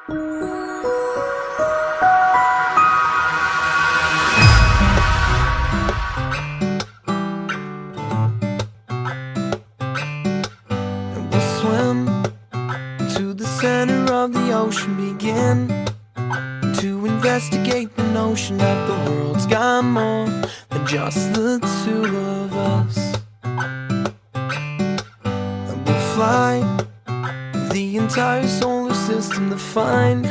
And we'll swim to the center of the ocean, begin to investigate the notion that the world's got more than just the two of us. And we'll fly the entire solar system to find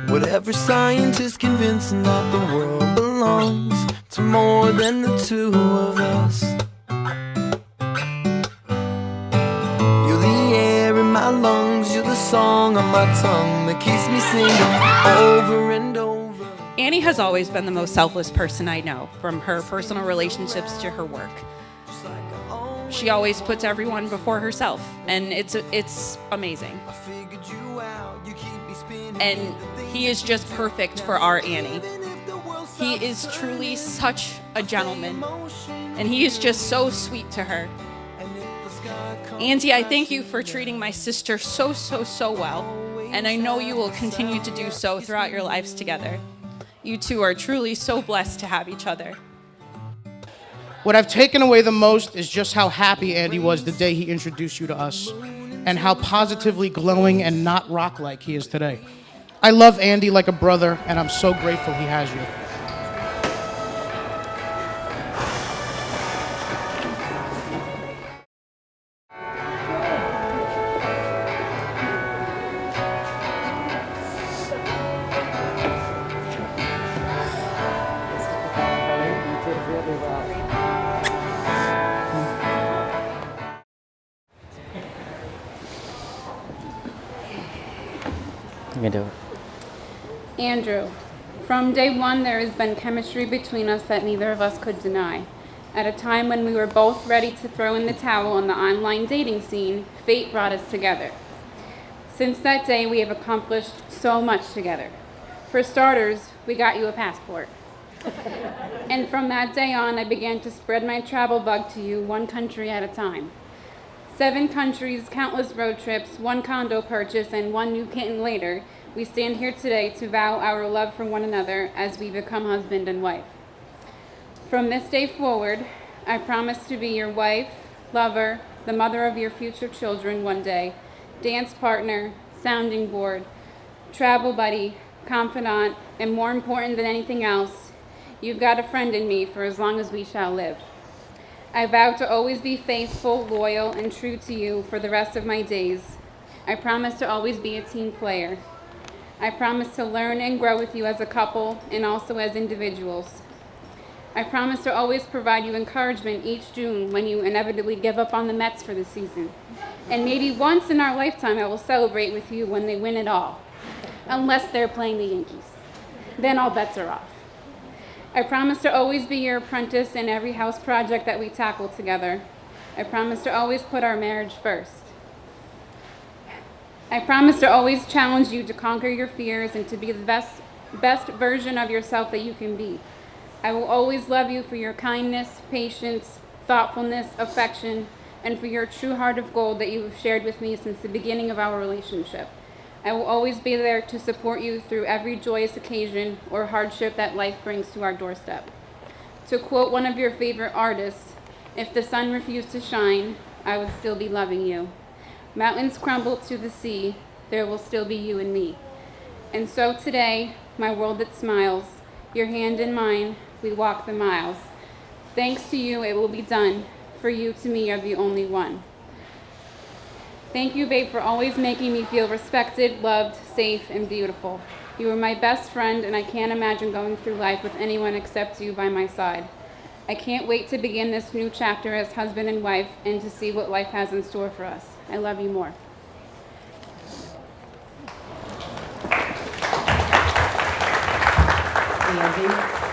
whatever scientist convincing that the world belongs to more than the two of us. You're the air in my lungs, you're the song on my tongue that keeps me singing over and over. Annie has always been the most selfless person I know, from her personal relationships to her work. She always puts everyone before herself, and it's amazing. And he is just perfect for our Annie. He is truly such a gentleman, and he is just so sweet to her. Auntie, I thank you for treating my sister so well, and I know you will continue to do so throughout your lives together. You two are truly so blessed to have each other. What I've taken away the most is just how happy Andy was the day he introduced you to us, and how positively glowing and not rock-like he is today. I love Andy like a brother, and I'm so grateful he has you. You can do it. Andrew, from day one there has been chemistry between us that neither of us could deny. At a time when we were both ready to throw in the towel on the online dating scene, fate brought us together. Since that day, we have accomplished so much together. For starters, we got you a passport. And from that day on, I began to spread my travel bug to you one country at a time. 7 countries, countless road trips, 1 condo purchase, and 1 new kitten later, we stand here today to vow our love for one another as we become husband and wife. From this day forward, I promise to be your wife, lover, the mother of your future children one day, dance partner, sounding board, travel buddy, confidant, and more important than anything else, you've got a friend in me for as long as we shall live. I vow to always be faithful, loyal, and true to you for the rest of my days. I promise to always be a team player. I promise to learn and grow with you as a couple and also as individuals. I promise to always provide you encouragement each June when you inevitably give up on the Mets for the season. And maybe once in our lifetime I will celebrate with you when they win it all. Unless they're playing the Yankees. Then all bets are off. I promise to always be your apprentice in every house project that we tackle together. I promise to always put our marriage first. I promise to always challenge you to conquer your fears and to be the best version of yourself that you can be. I will always love you for your kindness, patience, thoughtfulness, affection, and for your true heart of gold that you have shared with me since the beginning of our relationship. I will always be there to support you through every joyous occasion or hardship that life brings to our doorstep. To quote one of your favorite artists, if the sun refused to shine, I would still be loving you. Mountains crumble to the sea, there will still be you and me. And so today, my world that smiles, your hand in mine, we walk the miles. Thanks to you, it will be done. For you, to me, are the only one. Thank you, babe, for always making me feel respected, loved, safe, and beautiful. You are my best friend, and I can't imagine going through life with anyone except you by my side. I can't wait to begin this new chapter as husband and wife and to see what life has in store for us. I love you more. Andy,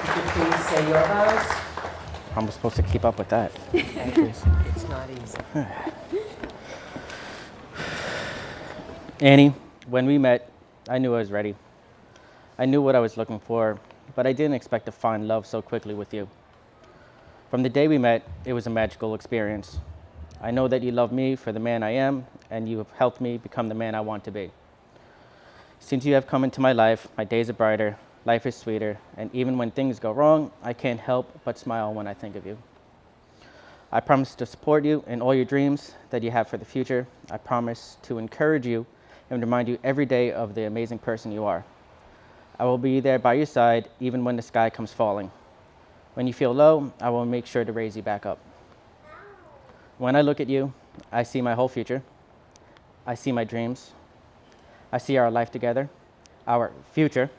could you please say your vows? How am I supposed to keep up with that? It's not easy. Annie, when we met, I knew I was ready. I knew what I was looking for, but I didn't expect to find love so quickly with you. From the day we met, it was a magical experience. I know that you love me for the man I am, and you have helped me become the man I want to be. Since you have come into my life, my days are brighter, life is sweeter, and even when things go wrong, I can't help but smile when I think of you. I promise to support you in all your dreams that you have for the future. I promise to encourage you and remind you every day of the amazing person you are. I will be there by your side even when the sky comes falling. When you feel low, I will make sure to raise you back up. When I look at you, I see my whole future. I see my dreams. I see our life together, our future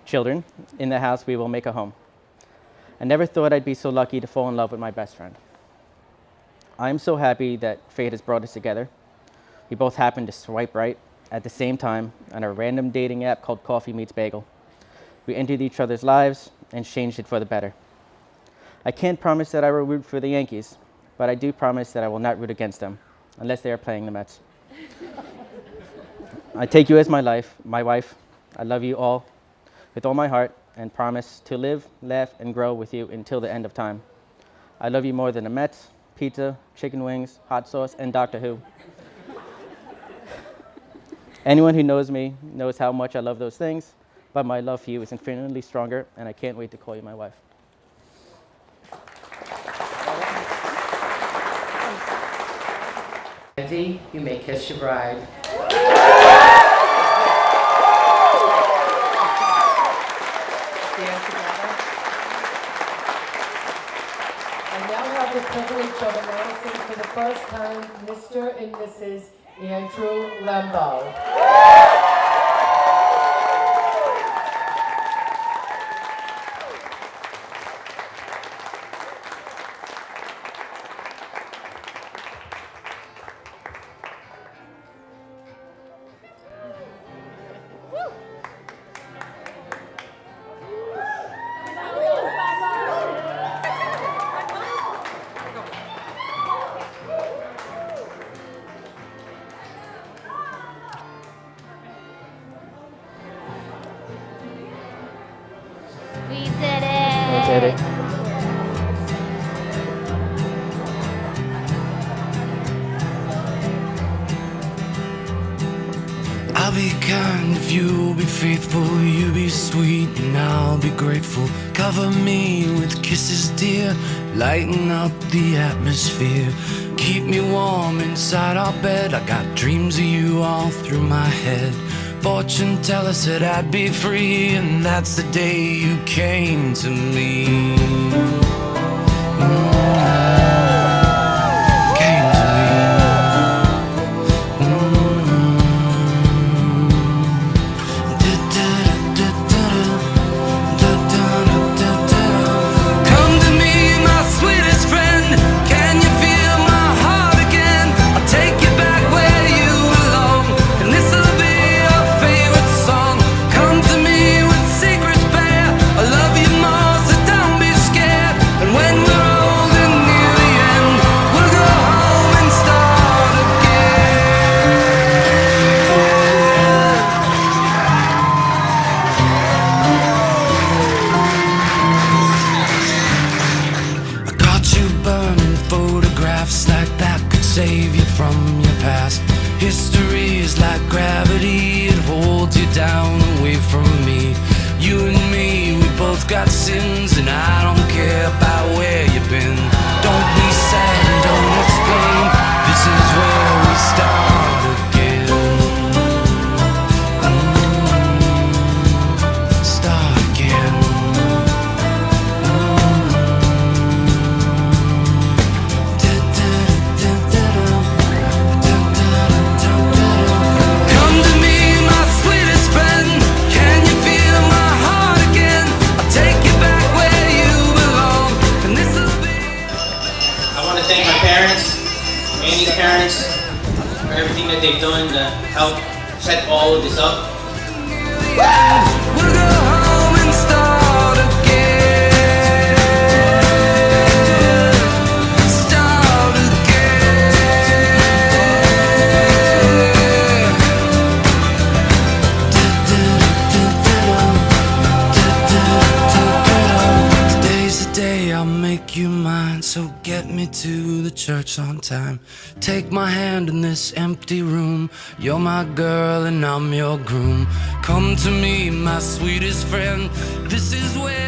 children. In the house, we will make a home. I never thought I'd be so lucky to fall in love with my best friend. I am so happy that fate has brought us together. We both happened to swipe right at the same time on a random dating app called Coffee Meets Bagel. We entered each other's lives and changed it for the better. I can't promise that I will root for the Yankees, but I do promise that I will not root against them, unless they are playing the Mets. I take you as my wife. I love you all with all my heart and promise to live, laugh, and grow with you until the end of time. I love you more than the Mets, pizza, chicken wings, hot sauce, and Doctor Who. Anyone who knows me knows how much I love those things, but my love for you is infinitely stronger, and I can't wait to call you my wife. Andy, you may kiss your bride. Stand together. I now have the privilege of announcing for the first time Mr. and Mrs. Andrew Lembo. We did it! We did it. I'll be kind if you'll be faithful, you be sweet and I'll be grateful. Cover me with kisses, dear, lighten up the atmosphere. Keep me warm inside our bed, I got dreams of you all through my head. Fortune teller said I'd be free, and that's the day you came to me. Came to me. Come to me, my sweetest friend. Can you feel my heart again? I'll take you back where you belong, and this'll be your favorite song. Come to me with secrets bare. I love you more, so don't be scared. And when we're old and near the end, we'll go home and start I got you burning photographs like that could save you from your past. History is like gravity, it holds you down away from me. You and me, we both got sins, and I don't care about where you've been. Don't be sad and don't explain, this is where we start again. Start again. Come to me, my sweetest friend. Can you feel my heart again? I'll take you back where you belong, and this'll be. I want to thank my parents, Andy's parents, for everything that they've done to help set all of this up. We'll go home and start again. Start again. Today's the day I'll make you mine, so get me to the church church on time. Take my hand in this empty room. You're my girl and I'm your groom. Come to me, my sweetest friend. This is where